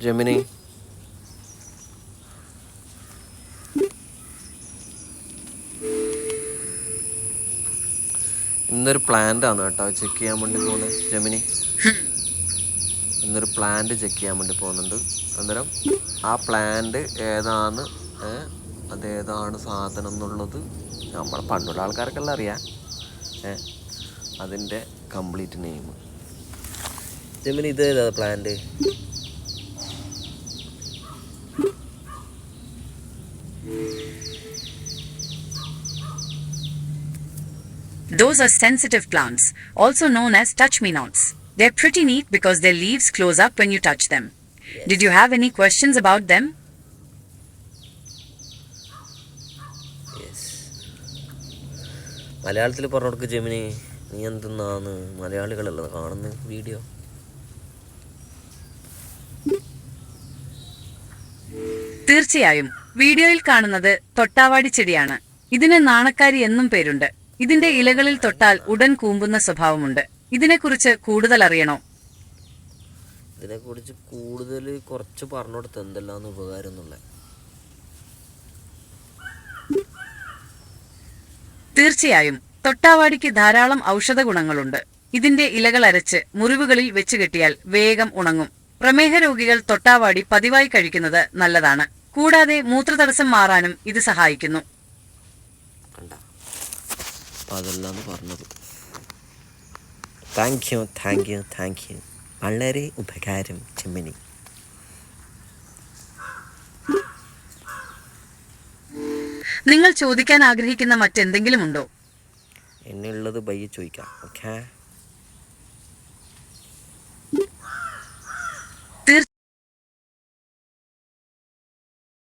Gemini, ഇന്നൊരു plant ആണ് കേട്ടോ ചെക്ക് ചെയ്യാൻ വേണ്ടി പോകുന്നത്. ജെമിനി, ഇന്നൊരു പ്ലാന്റ് ചെക്ക് ചെയ്യാൻ വേണ്ടി പോകുന്നുണ്ട്. അന്നേരം ആ പ്ലാന്റ് ഏതാണ്, അതേതാണ് സാധനം എന്നുള്ളത് നമ്മൾ പണ്ടുള്ള ആൾക്കാർക്കെല്ലാം അറിയാം. അതിൻ്റെ കംപ്ലീറ്റ് നെയിം. ജെമിനി, ഇത് ഏതാ plant? Those are sensitive plants, also known as touch-me-nots. They're pretty neat because their leaves close up when you touch them. Yes. Did you have any questions about them? Yes. മലയാളത്തിൽ പറഞ്ഞു കൊടുക്ക് Gemini. നീ എന്തെന്നാന്ന് മലയാളികളല്ല കാണുന്ന video. തീർച്ചയായും വീഡിയോയിൽ കാണുന്നത് തൊട്ടാവാടി ചെടിയാണ്. ഇതിന് നാണക്കാരി എന്നും പേരുണ്ട്. ഇതിന്റെ ഇലകളിൽ തൊട്ടാൽ ഉടൻ കൂമ്പുന്ന സ്വഭാവമുണ്ട്. ഇതിനെക്കുറിച്ച് കൂടുതൽ അറിയണോ? ഇതിനെക്കുറിച്ച് കൂടുതൽ കുറച്ച് പറഞ്ഞു കൊടുത്ത് എന്തെല്ലാം ഉപകാരം എന്നുള്ള. തീർച്ചയായും തൊട്ടാവാടിക്ക് ധാരാളം ഔഷധ ഗുണങ്ങളുണ്ട്. ഇതിന്റെ ഇലകൾ അരച്ച് മുറിവുകളിൽ വെച്ച് കെട്ടിയാൽ വേഗം ഉണങ്ങും. പ്രമേഹ രോഗികൾ തൊട്ടാവാടി പതിവായി കഴിക്കുന്നത് നല്ലതാണ്. കൂടാതെ മൂത്രതടസ്സം മാറാനും ഇത് സഹായിക്കുന്നു. അതെല്ലാം പറഞ്ഞത്. Thank you. വളരെ ഉപകാരം ജെമിനി. നിങ്ങൾ ചോദിക്കാൻ ആഗ്രഹിക്കുന്ന മറ്റെന്തെങ്കിലും ഉണ്ടോ? എന്നുള്ളത് ബയ്യ ചോദിക്കാം. ഓക്കെ.